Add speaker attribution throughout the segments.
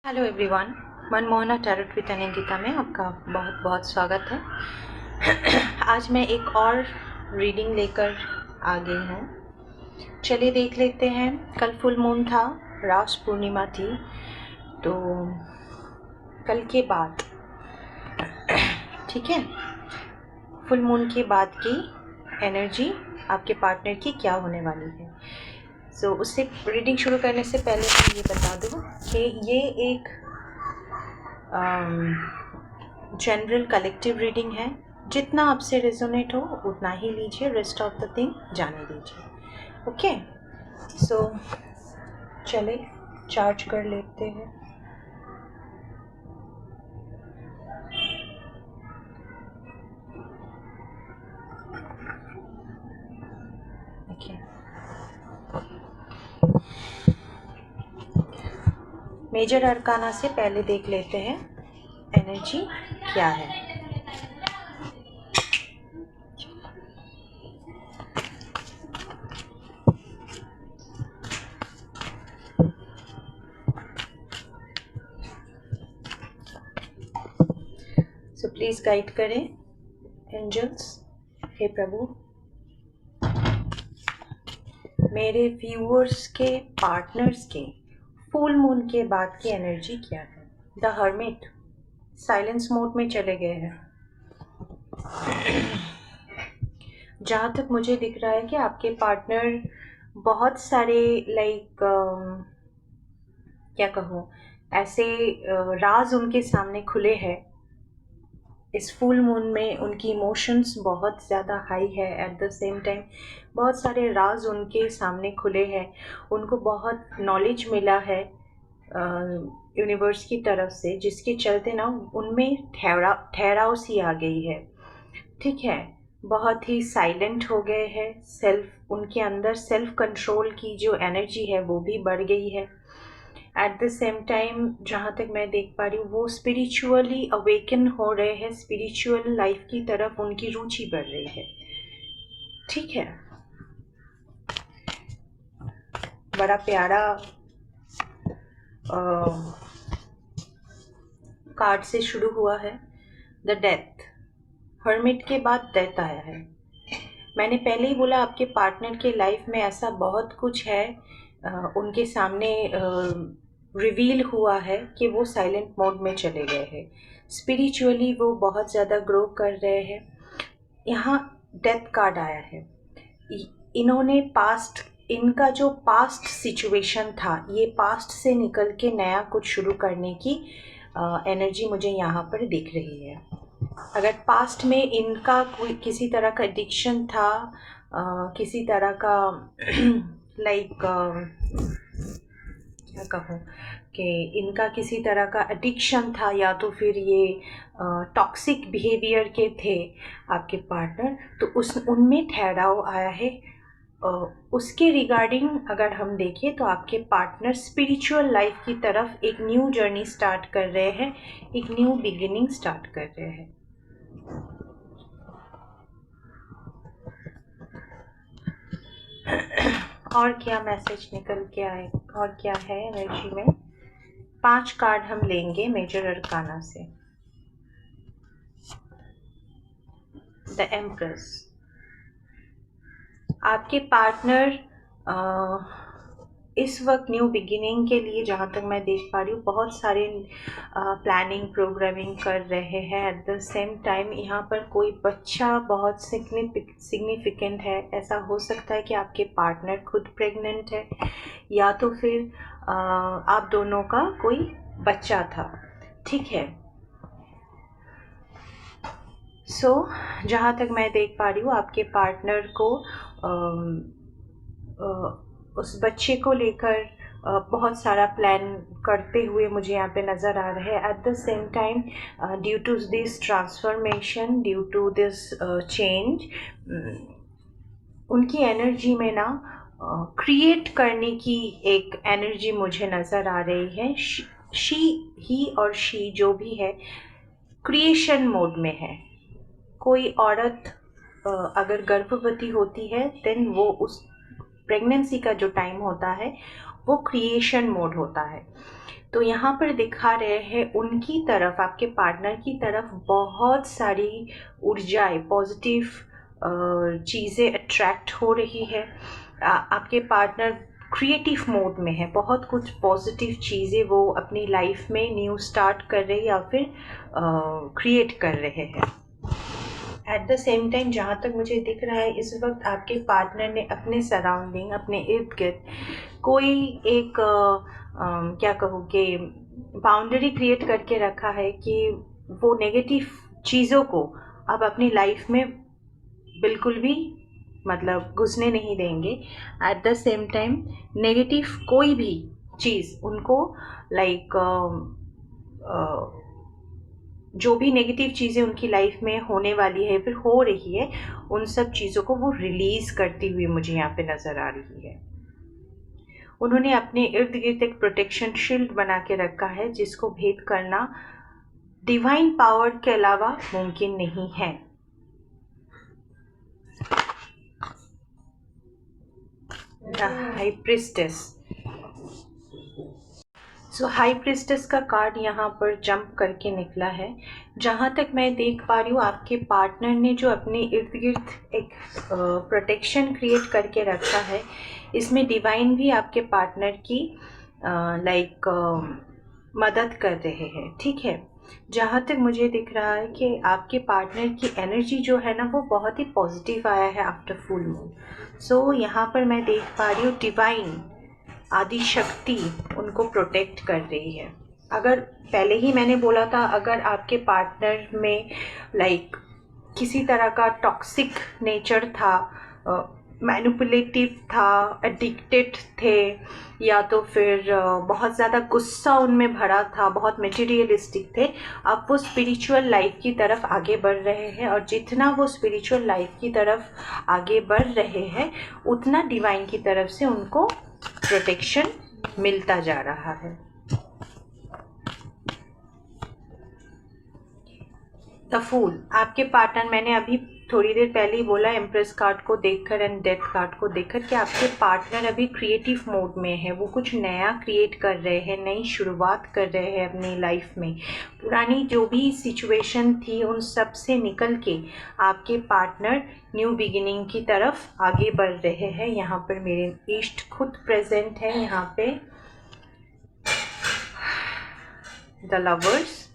Speaker 1: Hello everyone, Manmohana tarot with Anindita में आपका बहुत बहुत स्वागत है। आज मैं एक और रीडिंग लेकर आ गई हूँ। चलिए देख लेते हैं। कल फुल मून था, रास पूर्णिमा थी, तो कल के बाद ठीक है, फुल मून के बाद की एनर्जी आपके पार्टनर की क्या होने वाली है। उससे रीडिंग शुरू करने से पहले मैं ये बता दूँ कि ये एक जनरल कलेक्टिव रीडिंग है। जितना आपसे रेजोनेट हो उतना ही लीजिए, रेस्ट ऑफ द थिंग जाने दीजिए। ओके, चले चार्ज कर लेते हैं। मेजर अरकाना से पहले देख लेते हैं एनर्जी क्या है। प्लीज गाइड करें एंजल्स। हे प्रभु, मेरे व्यूअर्स के पार्टनर्स के फुल मून के बाद की एनर्जी क्या है। द हर्मिट साइलेंस मोड में चले गए हैं। जहाँ तक मुझे दिख रहा है कि आपके पार्टनर बहुत सारे क्या कहूँ, ऐसे राज उनके सामने खुले हैं। इस फुल मून में उनकी इमोशंस बहुत ज़्यादा हाई है। एट द सेम टाइम बहुत सारे राज उनके सामने खुले हैं। उनको बहुत नॉलेज मिला है यूनिवर्स की तरफ से, जिसके चलते ना उनमें ठहराव सी आ गई है। ठीक है, बहुत ही साइलेंट हो गए हैं। उनके अंदर सेल्फ कंट्रोल की जो एनर्जी है वो भी बढ़ गई है। एट द सेम टाइम जहाँ तक मैं देख पा रही हूँ, वो स्पिरिचुअली अवेकन हो रहे हैं। स्पिरिचुअल लाइफ की तरफ उनकी रुचि बढ़ रही है। ठीक है, बड़ा प्यारा कार्ड से शुरू हुआ है, द डेथ। हर्मिट के बाद डेथ आया है। मैंने पहले ही बोला आपके पार्टनर के लाइफ में ऐसा बहुत कुछ है उनके सामने रिवील हुआ है कि वो साइलेंट मोड में चले गए हैं। स्पिरिचुअली वो बहुत ज़्यादा ग्रो कर रहे हैं। यहाँ डेथ कार्ड आया है। इन्होंने इनका जो पास्ट सिचुएशन था, ये पास्ट से निकल के नया कुछ शुरू करने की एनर्जी मुझे यहाँ पर दिख रही है। अगर पास्ट में इनका कोई किसी तरह का एडिक्शन था, किसी तरह का क्या कहूँ कि इनका किसी तरह का एडिक्शन था, या तो फिर ये टॉक्सिक बिहेवियर के थे आपके पार्टनर, तो उनमें ठहराव आया है। उसके रिगार्डिंग अगर हम देखें तो आपके पार्टनर स्पिरिचुअल लाइफ की तरफ एक न्यू जर्नी स्टार्ट कर रहे हैं, एक न्यू बिगिनिंग स्टार्ट कर रहे हैं। और क्या मैसेज निकल के आए, और क्या है एनर्जी में। 5 कार्ड हम लेंगे मेजर अरकाना से। द एम्प्रेस, आपके पार्टनर इस वक्त न्यू बिगिनिंग के लिए, जहाँ तक मैं देख पा रही हूँ, बहुत सारे प्लानिंग प्रोग्रामिंग कर रहे हैं। एट द सेम टाइम यहाँ पर कोई बच्चा बहुत सिग्निफिकेंट है। ऐसा हो सकता है कि आपके पार्टनर खुद प्रेग्नेंट है, या तो फिर आप दोनों का कोई बच्चा था। ठीक है, जहाँ तक मैं देख पा रही हूँ, आपके पार्टनर को उस बच्चे को लेकर बहुत सारा प्लान करते हुए मुझे यहाँ पे नज़र आ रहे हैं। At the same time due to this transformation, due to this change, उनकी एनर्जी में ना क्रिएट करने की एक एनर्जी मुझे नज़र आ रही है। ही और शी जो भी है क्रिएशन मोड में है। कोई औरत अगर गर्भवती होती है, देन वो उस प्रेगनेंसी का जो टाइम होता है वो क्रिएशन मोड होता है। तो यहाँ पर दिखा रहे हैं उनकी तरफ, आपके पार्टनर की तरफ बहुत सारी ऊर्जाएं, पॉजिटिव चीज़ें अट्रैक्ट हो रही है। आपके पार्टनर क्रिएटिव मोड में है, बहुत कुछ पॉजिटिव चीज़ें वो अपनी लाइफ में न्यू स्टार्ट कर रहे या फिर क्रिएट कर रहे हैं। एट द सेम टाइम जहाँ तक मुझे दिख रहा है इस वक्त आपके पार्टनर ने अपने सराउंडिंग, अपने इर्द गिर्द कोई एक क्या कहूँ कि बाउंड्री क्रिएट करके रखा है कि वो नेगेटिव चीज़ों को अब अपनी लाइफ में बिल्कुल भी मतलब घुसने नहीं देंगे। Eight the same time negative कोई भी चीज़ उनको लाइक जो भी नेगेटिव चीज़ें उनकी लाइफ में होने वाली है फिर हो रही है, उन सब चीज़ों को वो रिलीज़ करती हुई मुझे यहाँ पे नज़र आ रही है। उन्होंने अपने इर्द गिर्द एक प्रोटेक्शन शील्ड बना के रखा है जिसको भेद करना डिवाइन पावर के अलावा मुमकिन नहीं है। High priestess. So high priestess का कार्ड यहाँ पर जंप करके निकला है। जहाँ तक मैं देख पा रही हूँ आपके पार्टनर ने जो अपने इर्द गिर्द एक प्रोटेक्शन क्रिएट करके रखा है, इसमें डिवाइन भी आपके पार्टनर की मदद कर रहे हैं, ठीक है। जहाँ तक मुझे दिख रहा है कि आपके पार्टनर की एनर्जी जो है ना वो बहुत ही पॉजिटिव आया है आफ्टर फुल मून। सो यहाँ पर मैं देख पा रही हूँ डिवाइन आदि शक्ति उनको प्रोटेक्ट कर रही है। अगर पहले ही मैंने बोला था, अगर आपके पार्टनर में किसी तरह का टॉक्सिक नेचर था, मैनिपुलेटिव था, एडिक्टेड थे, या तो फिर बहुत ज़्यादा गुस्सा उनमें भरा था, बहुत मटेरियलिस्टिक थे, अब वो स्पिरिचुअल लाइफ की तरफ आगे बढ़ रहे हैं। और जितना वो स्पिरिचुअल लाइफ की तरफ आगे बढ़ रहे हैं उतना डिवाइन की तरफ से उनको प्रोटेक्शन मिलता जा रहा है। द फूल, आपके पार्टनर, मैंने अभी थोड़ी देर पहले ही बोला एम्प्रेस कार्ड को देखकर एंड डेथ कार्ड को देखकर कि आपके पार्टनर अभी क्रिएटिव मोड में है। वो कुछ नया क्रिएट कर रहे हैं, नई शुरुआत कर रहे हैं अपनी लाइफ में। पुरानी जो भी सिचुएशन थी उन सब से निकल के आपके पार्टनर न्यू बिगिनिंग की तरफ आगे बढ़ रहे हैं। यहाँ पर मेरे इष्ट खुद प्रेजेंट है। यहाँ पे द लवर्स,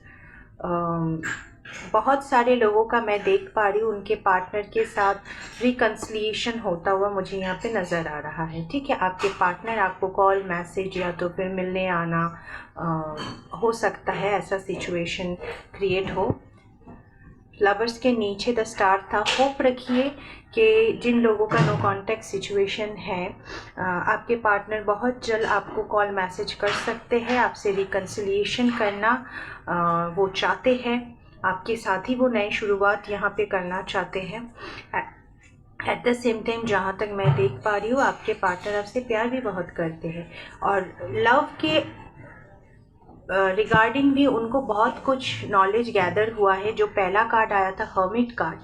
Speaker 1: बहुत सारे लोगों का मैं देख पा रही हूँ उनके पार्टनर के साथ रिकन्सिलिएशन होता हुआ मुझे यहाँ पे नज़र आ रहा है, ठीक है। आपके पार्टनर आपको कॉल, मैसेज या तो फिर मिलने आना हो सकता है, ऐसा सिचुएशन क्रिएट हो। लवर्स के नीचे द स्टार था। होप रखिए कि जिन लोगों का नो कॉन्टैक्ट सिचुएशन है, आपके पार्टनर बहुत जल्द आपको कॉल, मैसेज कर सकते हैं। आपसे रिकन्सिलिएशन करना वो चाहते हैं, आपके साथ ही वो नई शुरुआत यहाँ पे करना चाहते हैं। एट द सेम टाइम जहाँ तक मैं देख पा रही हूँ आपके पार्टनर आपसे प्यार भी बहुत करते हैं और लव के रिगार्डिंग भी उनको बहुत कुछ नॉलेज गैदर हुआ है। जो पहला कार्ड आया था हर्मिट कार्ड,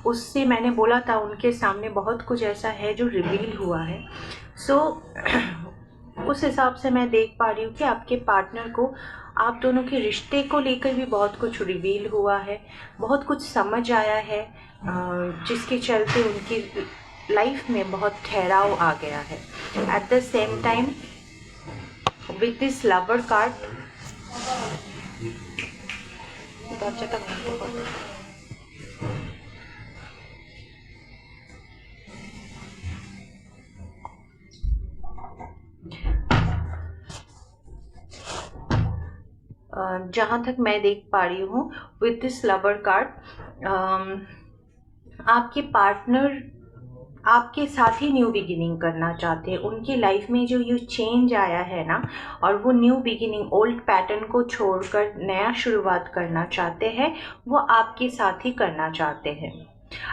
Speaker 1: उससे मैंने बोला था उनके सामने बहुत कुछ ऐसा है जो रिवील हुआ है। सो उस हिसाब से मैं देख पा रही हूँ कि आपके पार्टनर को आप दोनों के रिश्ते को लेकर भी बहुत कुछ रिवील हुआ है, बहुत कुछ समझ आया है, जिसके चलते उनकी लाइफ में बहुत ठहराव आ गया है। Eight the same time with this lover card, जहाँ तक मैं देख पा रही हूँ विद दिस लवर कार्ड, आपके पार्टनर आपके साथ ही न्यू बिगिनिंग करना चाहते हैं। उनकी लाइफ में जो ये चेंज आया है ना, और वो न्यू बिगिनिंग, ओल्ड पैटर्न को छोड़कर नया शुरुआत करना चाहते हैं, वो आपके साथ ही करना चाहते हैं।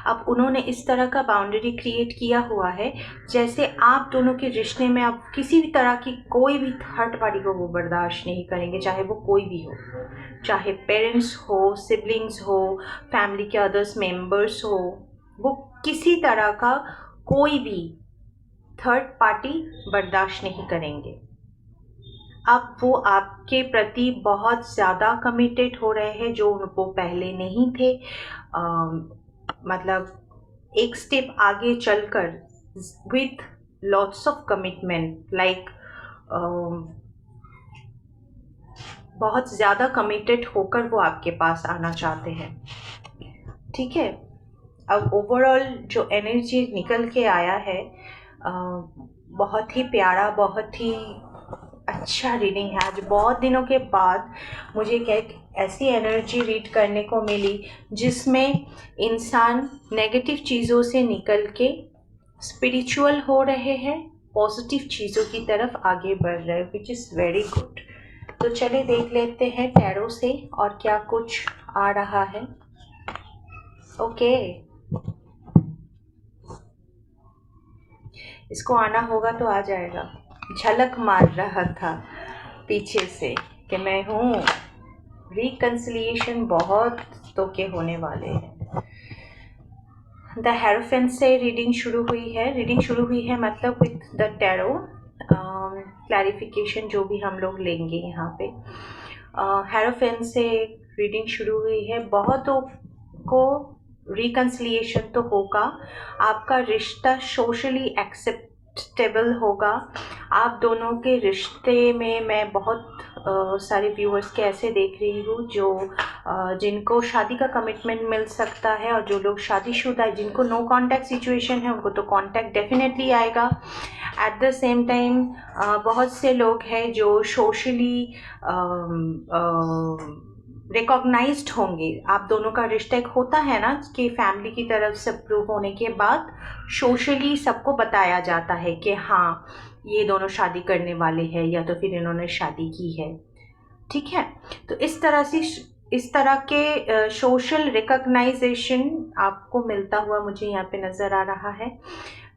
Speaker 1: अब उन्होंने इस तरह का बाउंड्री क्रिएट किया हुआ है जैसे आप दोनों के रिश्ते में आप किसी भी तरह की कोई भी थर्ड पार्टी को वो बर्दाश्त नहीं करेंगे, चाहे वो कोई भी हो, चाहे पेरेंट्स हो, सिबलिंग्स हो, फैमिली के अदर्स मेंबर्स हो, वो किसी तरह का कोई भी थर्ड पार्टी बर्दाश्त नहीं करेंगे। अब वो आपके प्रति बहुत ज़्यादा कमिटेड हो रहे हैं, जो वो पहले नहीं थे। मतलब एक स्टेप आगे चलकर with lots of commitment, like बहुत ज़्यादा कमिटेड होकर वो आपके पास आना चाहते हैं। ठीक है, अब ओवरऑल जो एनर्जी निकल के आया है, बहुत ही प्यारा, बहुत ही अच्छा रीडिंग है। आज बहुत दिनों के बाद मुझे एक ऐसी एनर्जी रीड करने को मिली जिसमें इंसान नेगेटिव चीज़ों से निकल के स्पिरिचुअल हो रहे हैं, पॉजिटिव चीज़ों की तरफ आगे बढ़ रहे हैं, विच इज़ वेरी गुड। तो चलिए देख लेते हैं टैरो से और क्या कुछ आ रहा है। ओके, इसको आना होगा तो आ जाएगा। झलक मार रहा था पीछे से कि मैं हूँ। रिकन्सिलिएशन बहुत तो के होने वाले हैं। द हेरोफेंट से रीडिंग शुरू हुई है मतलब विथ द टैरो क्लैरिफिकेशन जो भी हम लोग लेंगे यहाँ पे। हेरोफेंट से रीडिंग शुरू हुई है। बहुतों को रिकन्सिलिएशन तो होगा, आपका रिश्ता सोशली एक्सेप्टेबल होगा। आप दोनों के रिश्ते में मैं बहुत सारे व्यूअर्स के ऐसे देख रही हूँ जो जिनको शादी का कमिटमेंट मिल सकता है, और जो लोग शादीशुदा है, जिनको नो कांटेक्ट सिचुएशन है, उनको तो कांटेक्ट डेफिनेटली आएगा। एट द सेम टाइम बहुत से लोग हैं जो सोशली रिकॉग्नाइज्ड होंगे। आप दोनों का रिश्ता एक होता है ना कि फैमिली की तरफ से अप्रूव होने के बाद सोशली सबको बताया जाता है कि हाँ ये दोनों शादी करने वाले हैं, या तो फिर इन्होंने शादी की है। ठीक है, तो इस तरह से इस तरह के सोशल रिकॉग्नाइजेशन आपको मिलता हुआ मुझे यहाँ पे नज़र आ रहा है।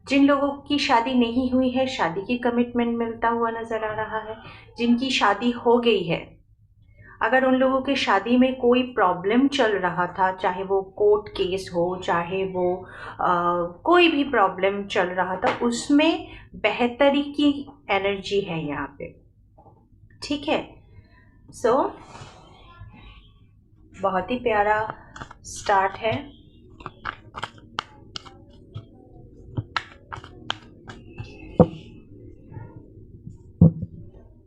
Speaker 1: जिन लोगों की शादी नहीं हुई है, शादी की कमिटमेंट मिलता हुआ नज़र आ रहा है। जिनकी शादी हो गई है, अगर उन लोगों की शादी में कोई प्रॉब्लम चल रहा था, चाहे वो कोर्ट केस हो, चाहे वो कोई भी प्रॉब्लम चल रहा था, उसमें बेहतरी की एनर्जी है यहाँ पे। ठीक है, सो बहुत ही प्यारा स्टार्ट है।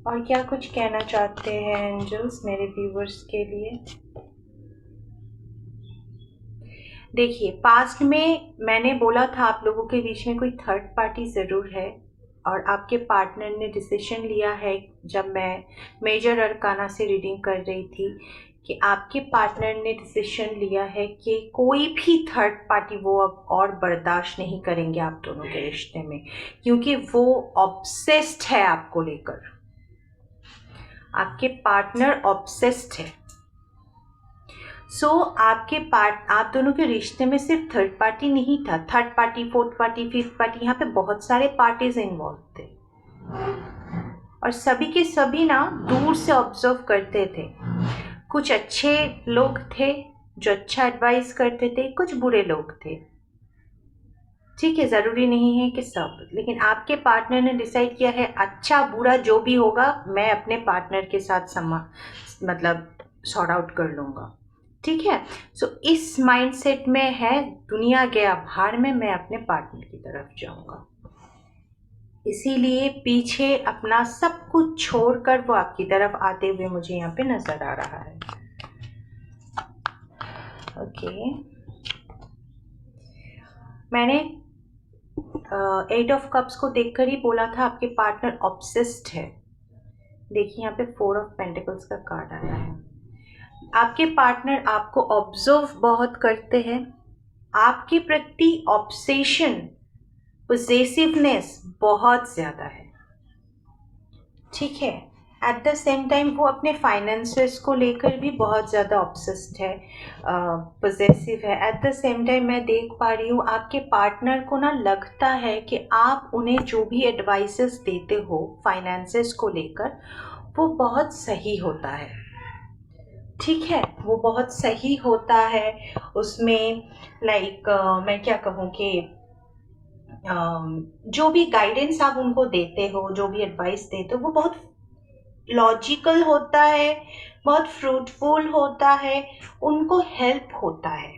Speaker 1: और क्या कुछ कहना चाहते हैं एंजल्स मेरे व्यूवर्स के लिए? देखिए, पास्ट में मैंने बोला था आप लोगों के बीच में कोई थर्ड पार्टी ज़रूर है, और आपके पार्टनर ने डिसीजन लिया है। जब मैं मेजर अरकाना से रीडिंग कर रही थी कि आपके पार्टनर ने डिसीजन लिया है कि कोई भी थर्ड पार्टी वो अब और बर्दाश्त नहीं करेंगे आप दोनों के रिश्ते में, क्योंकि वो ऑब्सेस्ड है आपको लेकर। आपके पार्टनर ऑब्सेस्ड है। सो आप दोनों के रिश्ते में सिर्फ थर्ड पार्टी नहीं था, third party, fourth party, fifth party, यहाँ पे बहुत सारे पार्टीज इन्वॉल्व थे, और सभी के सभी ना दूर से ऑब्जर्व करते थे। कुछ अच्छे लोग थे जो अच्छा एडवाइस करते थे, कुछ बुरे लोग थे। ठीक है, ज़रूरी नहीं है कि सब, लेकिन आपके पार्टनर ने डिसाइड किया है अच्छा बुरा जो भी होगा मैं अपने पार्टनर के साथ मतलब सॉर्ट आउट कर लूँगा। ठीक है, सो इस माइंडसेट में है, दुनिया गया भाड़ में, मैं अपने पार्टनर की तरफ जाऊँगा। इसीलिए पीछे अपना सब कुछ छोड़कर वो आपकी तरफ आते हुए मुझे यहाँ पे नज़र आ रहा है। ओके, मैंने 8 ऑफ कप्स को देखकर ही बोला था आपके पार्टनर ऑब्सेस्ड है। देखिए यहाँ पे 4 ऑफ पेंटिकल्स का कार्ड आया है। आपके पार्टनर आपको ऑब्जर्व बहुत करते हैं, आपके प्रति ऑब्सेशन, पोजेसिवनेस बहुत ज़्यादा है। ठीक है, एट द सेम टाइम वो अपने फाइनेंसेस को लेकर भी बहुत ज़्यादा ऑब्सेस्ड है, पोजेसिव है। एट द सेम टाइम मैं देख पा रही हूँ आपके पार्टनर को ना लगता है कि आप उन्हें जो भी एडवाइसेस देते हो फाइनेंसेस को लेकर, वो बहुत सही होता है। ठीक है, वो बहुत सही होता है। उसमें लाइक मैं क्या कहूँ कि जो भी गाइडेंस आप उनको देते हो, जो भी एडवाइस देते हो, वो बहुत लॉजिकल होता है, बहुत फ्रूटफुल होता है, उनको हेल्प होता है,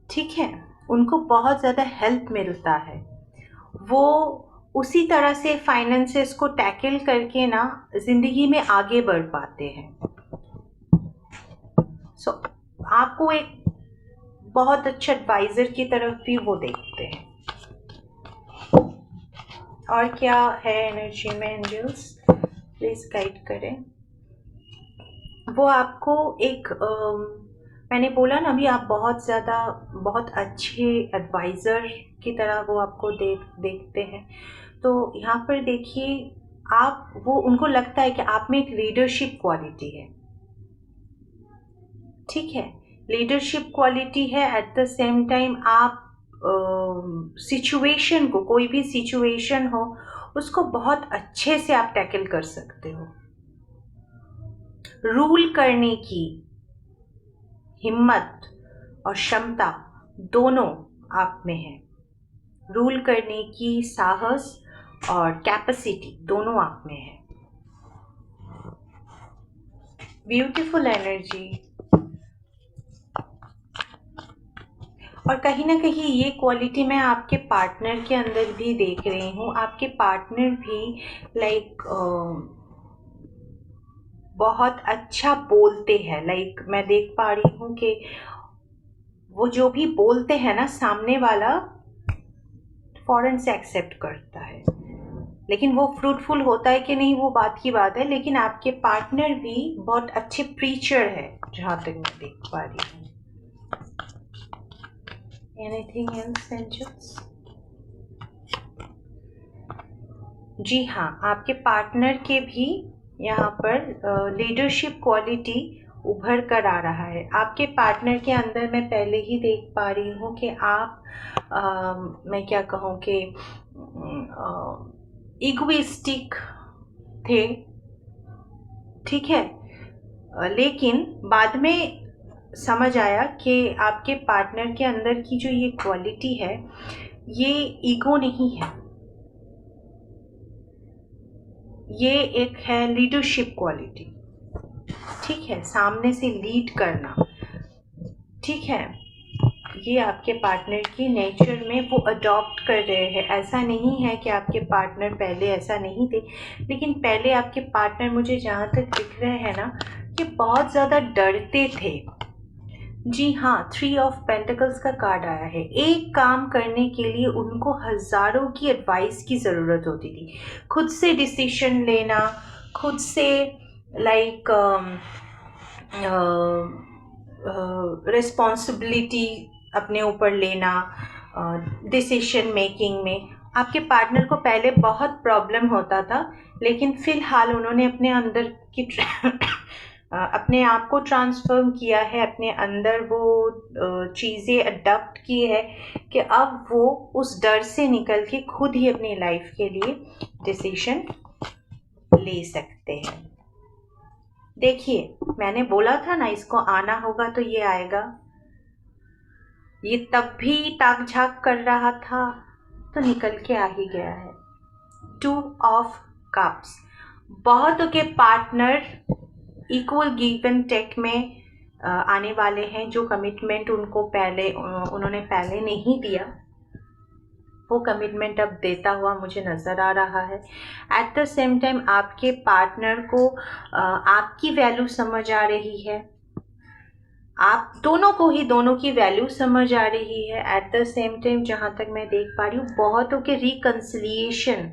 Speaker 1: ठीक है, उनको बहुत ज़्यादा हेल्प मिलता है। वो उसी तरह से फाइनेंसेस को टैकल करके ना ज़िंदगी में आगे बढ़ पाते हैं। सो आपको एक बहुत अच्छे एडवाइज़र की तरफ भी वो देखते हैं। और क्या है एनर्जी में एंजल्स, प्लीज़ गाइड करें। वो आपको एक मैंने बोला ना अभी, आप बहुत ज़्यादा बहुत अच्छे एडवाइज़र की तरह वो आपको देखते हैं। तो यहाँ पर देखिए, आप वो उनको लगता है कि आप में एक लीडरशिप क्वालिटी है, ठीक है, लीडरशिप क्वालिटी है। एट द सेम टाइम आप सिचुएशन को, कोई भी सिचुएशन हो उसको बहुत अच्छे से आप टैकल कर सकते हो। रूल करने की हिम्मत और क्षमता दोनों आप में है। रूल करने की साहस और कैपेसिटी दोनों आप में है। Beautiful energy. और कहीं ना कहीं ये क्वालिटी मैं आपके पार्टनर के अंदर भी देख रही हूँ। आपके पार्टनर भी लाइक बहुत अच्छा बोलते हैं। लाइक मैं देख पा रही हूँ कि वो जो भी बोलते हैं ना, सामने वाला फौरन से एक्सेप्ट करता है। लेकिन वो फ्रूटफुल होता है कि नहीं वो बात की बात है। लेकिन आपके पार्टनर भी बहुत अच्छे प्रीचर है, जहाँ तक मैं देख पा रही हूँ। Anything else angels? जी हाँ, आपके पार्टनर के भी यहाँ पर लीडरशिप क्वालिटी उभर कर आ रहा है। आपके पार्टनर के अंदर मैं पहले ही देख पा रही हूँ कि आप मैं क्या कहूँ कि इगोइस्टिक थे, ठीक है, लेकिन बाद में समझ आया कि आपके पार्टनर के अंदर की जो ये क्वालिटी है, ये ईगो नहीं है, ये एक है लीडरशिप क्वालिटी, ठीक है, सामने से लीड करना, ठीक है। ये आपके पार्टनर की नेचर में वो अडॉप्ट कर रहे हैं। ऐसा नहीं है कि आपके पार्टनर पहले ऐसा नहीं थे, लेकिन पहले आपके पार्टनर मुझे जहाँ तक दिख रहे हैं ना, कि बहुत ज़्यादा डरते थे। जी हाँ, 3 ऑफ पेंटिकल्स का कार्ड आया है। एक काम करने के लिए उनको हज़ारों की एडवाइस की ज़रूरत होती थी। खुद से डिसीजन लेना, खुद से लाइक रिस्पॉन्सिबिलिटी अपने ऊपर लेना, डिसीजन मेकिंग में। आपके पार्टनर को पहले बहुत प्रॉब्लम होता था, लेकिन फ़िलहाल उन्होंने अपने अंदर की अपने आप को ट्रांसफॉर्म किया है, अपने अंदर वो चीज़ें अडॉप्ट की है कि अब वो उस डर से निकल के खुद ही अपनी लाइफ के लिए डिसीजन ले सकते हैं। देखिए, मैंने बोला था ना इसको आना होगा तो ये आएगा। ये तब भी ताक झाक कर रहा था तो निकल के आ ही गया है। 2 ऑफ कप्स। बहुतों के partner equal give and take में आने वाले हैं। जो कमिटमेंट उनको पहले उन्होंने पहले नहीं दिया, वो कमिटमेंट अब देता हुआ मुझे नज़र आ रहा है। एट द सेम टाइम आपके पार्टनर को आपकी वैल्यू समझ आ रही है, आप दोनों को ही दोनों की वैल्यू समझ आ रही है। एट द सेम टाइम जहाँ तक मैं देख पा रही हूँ, बहुतों के रिकन्सिलिएशन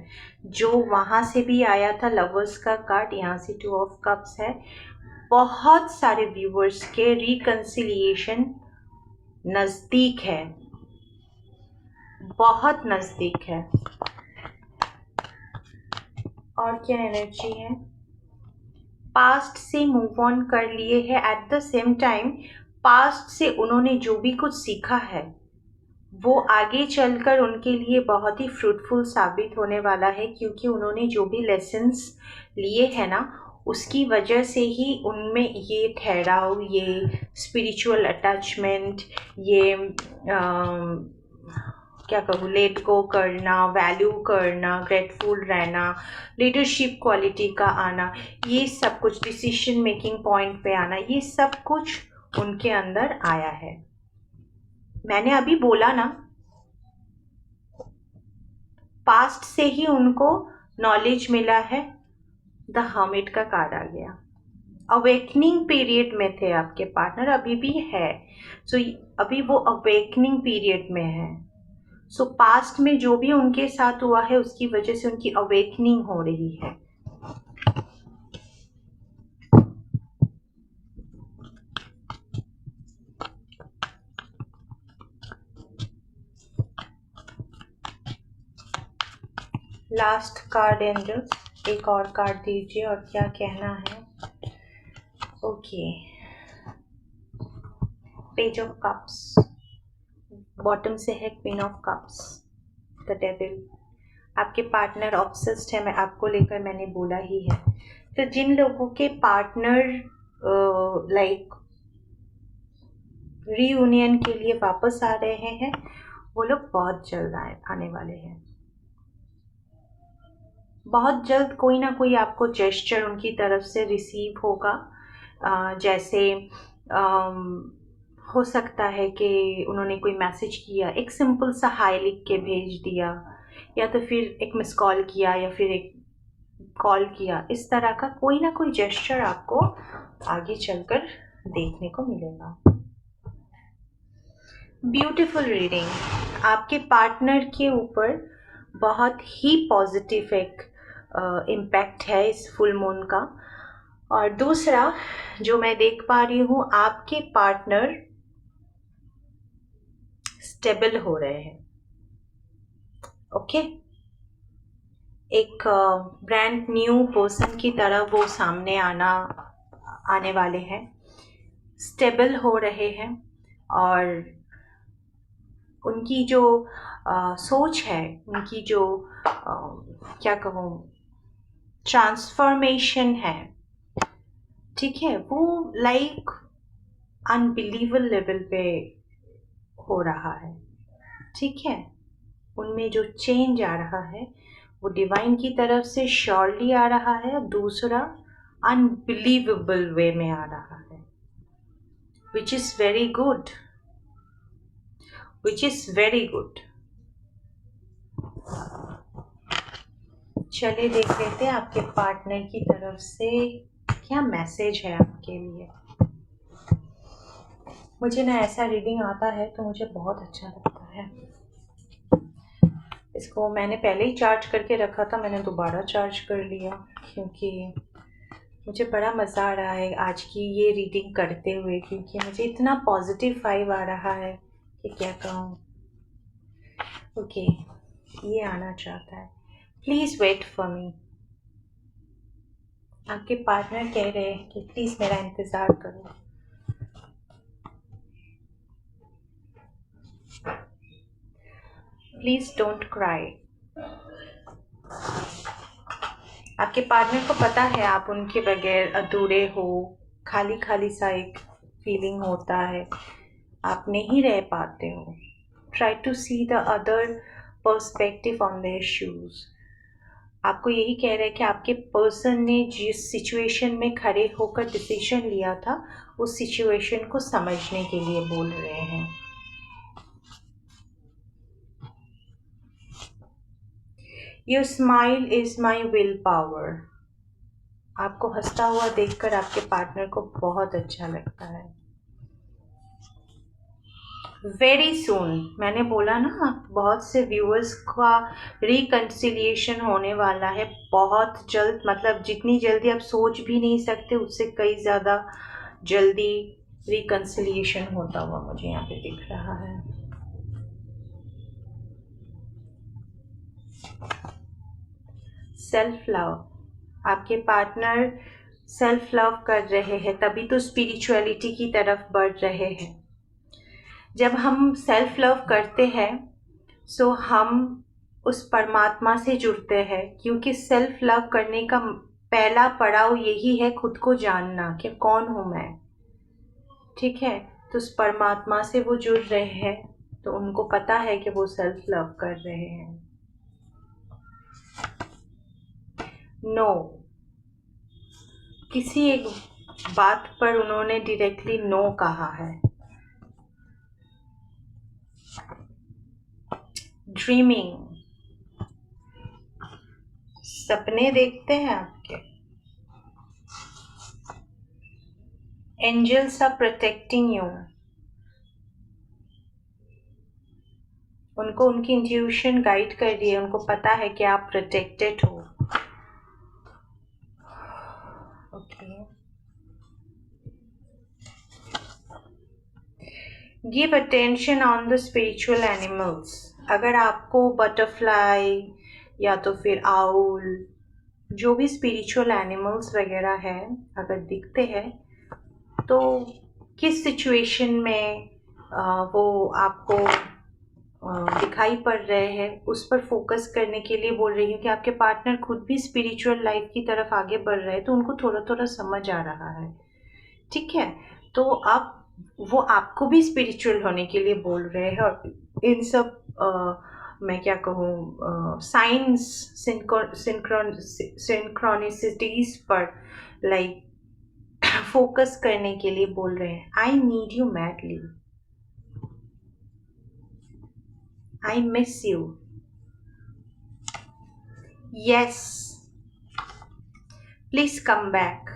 Speaker 1: जो वहाँ से भी आया था, लवर्स का कार्ड, यहाँ से 2 ऑफ कप्स है। बहुत सारे व्यूवर्स के रिकन्सिलिएशन नज़दीक है, बहुत नज़दीक है। और क्या एनर्जी है? पास्ट से मूव ऑन कर लिए है। Eight the same time past से उन्होंने जो भी कुछ सीखा है वो आगे चलकर उनके लिए बहुत ही फ्रूटफुल साबित होने वाला है, क्योंकि उन्होंने जो भी लेसन्स लिए हैं ना, उसकी वजह से ही उनमें ये ठहराव, ये स्पिरिचुअल अटैचमेंट, ये क्या कहूँ, लेट गो करना, वैल्यू करना, ग्रेटफुल रहना, लीडरशिप क्वालिटी का आना, ये सब कुछ, डिसीजन मेकिंग पॉइंट पे आना, ये सब कुछ उनके अंदर आया है। मैंने अभी बोला ना, पास्ट से ही उनको नॉलेज मिला है, द हर्मिट का कार्ड आ गया। अवेकनिंग पीरियड में थे आपके पार्टनर, अभी भी है। सो अभी वो अवेकनिंग पीरियड में है। सो पास्ट में जो भी उनके साथ हुआ है उसकी वजह से उनकी अवेकनिंग हो रही है। लास्ट कार्ड एंजल्स, एक और कार्ड दीजिए और क्या कहना है। Okay, page of cups, bottom से है queen of cups, the devil. आपके पार्टनर ऑब्सेस्ड है, मैं आपको लेकर मैंने बोला ही है। तो जिन लोगों के पार्टनर लाइक रीयूनियन के लिए वापस आ रहे हैं, वो लोग बहुत जल्द आने वाले हैं। बहुत जल्द कोई ना कोई आपको जेस्चर उनकी तरफ से रिसीव होगा। जैसे हो सकता है कि उन्होंने कोई मैसेज किया, एक सिंपल सा हाय लिख के भेज दिया, या तो फिर एक मिस कॉल किया, या फिर एक कॉल किया। इस तरह का कोई ना कोई जेस्चर आपको आगे चलकर देखने को मिलेगा। Beautiful reading. आपके पार्टनर के ऊपर बहुत ही पॉजिटिव एक इम्पैक्ट है इस फुल मून का। और दूसरा जो मैं देख पा रही हूँ, आपके पार्टनर स्टेबल हो रहे हैं। ओके, एक ब्रांड न्यू पर्सन की तरह वो सामने आने वाले हैं, स्टेबल हो रहे हैं। और उनकी जो सोच है, उनकी जो क्या कहूँ, ट्रांसफॉर्मेशन है, ठीक है, वो लाइक अनबिलीवेबल लेवल पे हो रहा है। ठीक है, उनमें जो चेंज आ रहा है वो डिवाइन की तरफ से श्योरली आ रहा है, दूसरा अनबिलीवेबल वे में आ रहा है, which is very good, which is very good. चलिए देख लेते हैं आपके पार्टनर की तरफ से क्या मैसेज है आपके लिए। मुझे ना ऐसा रीडिंग आता है तो मुझे बहुत अच्छा लगता है। इसको मैंने पहले ही चार्ज करके रखा था, मैंने दोबारा चार्ज कर लिया क्योंकि मुझे बड़ा मज़ा आ रहा है आज की ये रीडिंग करते हुए, क्योंकि मुझे इतना पॉजिटिव वाइब आ रहा है कि क्या कहूँ। ओके, ये आना चाहता है, प्लीज़ वेट फॉर मी। आपके पार्टनर कह रहे हैं कि प्लीज़ मेरा इंतज़ार करो। Please don't cry. आपके पार्टनर को पता है आप उनके बगैर अधूरे हो, खाली खाली सा एक फीलिंग होता है, आप नहीं रह पाते हो। Try to see the other perspective on their shoes. आपको यही कह रहे हैं कि आपके पर्सन ने जिस सिचुएशन में खड़े होकर डिसीजन लिया था, उस सिचुएशन को समझने के लिए बोल रहे हैं। Your smile is my will power. आपको हंसता हुआ देखकर आपके पार्टनर को बहुत अच्छा लगता है। वेरी सून, मैंने बोला ना, बहुत से व्यूअर्स का रिकन्सिलिएशन होने वाला है बहुत जल्द। मतलब जितनी जल्दी आप सोच भी नहीं सकते, उससे कई ज़्यादा जल्दी रिकन्सिलिएशन होता हुआ मुझे यहाँ पे दिख रहा है। सेल्फ लव, आपके पार्टनर सेल्फ लव कर रहे हैं, तभी तो स्पिरिचुअलिटी की तरफ बढ़ रहे हैं। जब हम सेल्फ लव करते हैं सो हम उस परमात्मा से जुड़ते हैं, क्योंकि सेल्फ लव करने का पहला पड़ाव यही है खुद को जानना कि कौन हूँ मैं। ठीक है, तो उस परमात्मा से वो जुड़ रहे हैं, तो उनको पता है कि वो सेल्फ लव कर रहे हैं। नो, किसी एक बात पर उन्होंने डायरेक्टली नो कहा है। ड्रीमिंग, सपने देखते हैं आपके। एंजल्स आर प्रोटेक्टिंग यू, उनको उनकी इंट्यूशन गाइड कर रही है, उनको पता है कि आप प्रोटेक्टेड हो। Okay, give attention on the spiritual animals. अगर आपको बटरफ्लाई या तो फिर आउल, जो भी स्पिरिचुअल एनिमल्स वगैरह है अगर दिखते हैं, तो किस सिचुएशन में वो आपको दिखाई पड़ रहे हैं उस पर फोकस करने के लिए बोल रही हूँ कि आपके पार्टनर खुद भी स्पिरिचुअल लाइफ की तरफ आगे बढ़ रहे हैं, तो उनको थोड़ा थोड़ा समझ आ रहा है। ठीक है, तो आप वो आपको भी स्पिरिचुअल होने के लिए बोल रहे हैं, और इन सब मैं क्या कहूँ, साइंस सिंक्रोनिसिटीज पर लाइक फोकस करने के लिए बोल रहे हैं। I need you madly, I miss you, yes, please come back,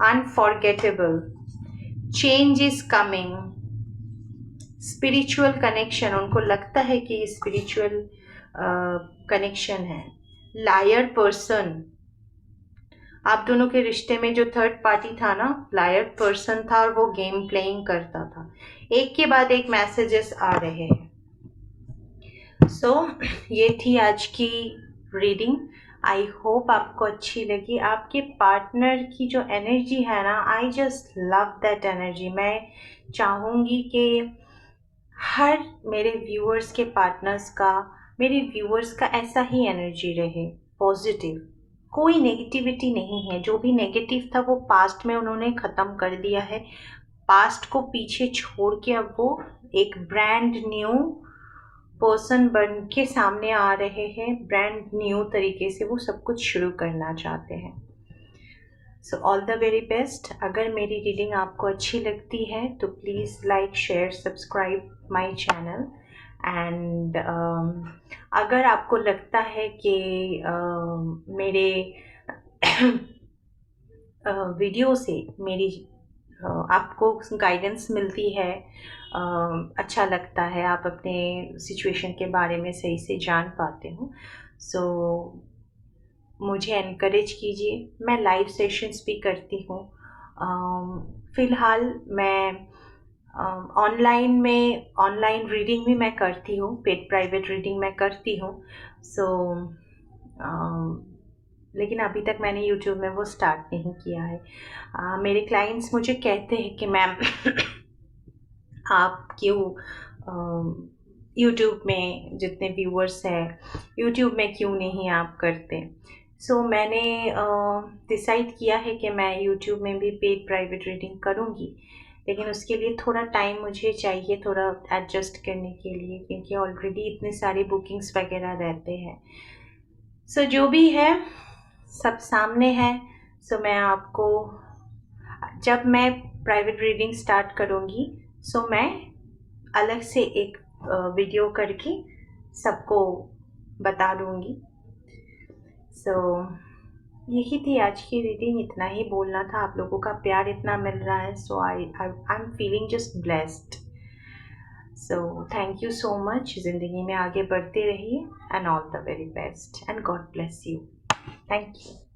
Speaker 1: unforgettable, change is coming, spiritual connection, उनको लगता है कि ये स्पिरिचुअल कनेक्शन है। लायर पर्सन, आप दोनों के रिश्ते में जो थर्ड पार्टी था ना, लायर पर्सन था और वो गेम प्लेइंग करता था। एक के बाद एक मैसेजेस आ रहे हैं। सो ये थी आज की रीडिंग। आई होप आपको अच्छी लगी। आपके पार्टनर की जो एनर्जी है ना, I just love that energy. मैं चाहूँगी कि हर मेरे व्यूअर्स के पार्टनर्स का, मेरे व्यूअर्स का ऐसा ही एनर्जी रहे, पॉजिटिव, कोई नेगेटिविटी नहीं है। जो भी नेगेटिव था वो पास्ट में उन्होंने ख़त्म कर दिया है। पास्ट को पीछे छोड़ के अब वो एक ब्रांड न्यू पर्सन बन के सामने आ रहे हैं। ब्रांड न्यू तरीके से वो सब कुछ शुरू करना चाहते हैं। So all the very best. अगर मेरी रीडिंग आपको अच्छी लगती है तो please like, share, subscribe my channel. And अगर आपको लगता है कि मेरे वीडियो से मेरी आपको गाइडेंस मिलती है, अच्छा लगता है, आप अपने सिचुएशन के बारे में सही से जान पाते हो, सो मुझे एनकरेज कीजिए। मैं लाइव सेशंस भी करती हूँ। फ़िलहाल मैं ऑनलाइन रीडिंग भी मैं करती हूँ, पेड प्राइवेट रीडिंग मैं करती हूँ। सो लेकिन अभी तक मैंने यूट्यूब में वो स्टार्ट नहीं किया है। मेरे क्लाइंट्स मुझे कहते हैं कि मैम आप क्यों यूट्यूब में जितने व्यूअर्स हैं, यूट्यूब में क्यों नहीं आप करते। सो मैंने डिसाइड किया है कि मैं यूट्यूब में भी पेड प्राइवेट रीडिंग करूँगी, लेकिन उसके लिए थोड़ा टाइम मुझे चाहिए, थोड़ा एडजस्ट करने के लिए, क्योंकि ऑलरेडी इतने सारे बुकिंग्स वगैरह रहते हैं। सो जो भी है सब सामने है। सो मैं आपको, जब मैं प्राइवेट रीडिंग स्टार्ट करूँगी, सो मैं अलग से एक वीडियो करके सबको बता दूँगी। सो यही थी आज की रीडिंग, इतना ही बोलना था। आप लोगों का प्यार इतना मिल रहा है, so I am feeling just blessed. So thank you so much. ज़िंदगी में आगे बढ़ते रहिए, and all the very best, and God bless you. Thank you.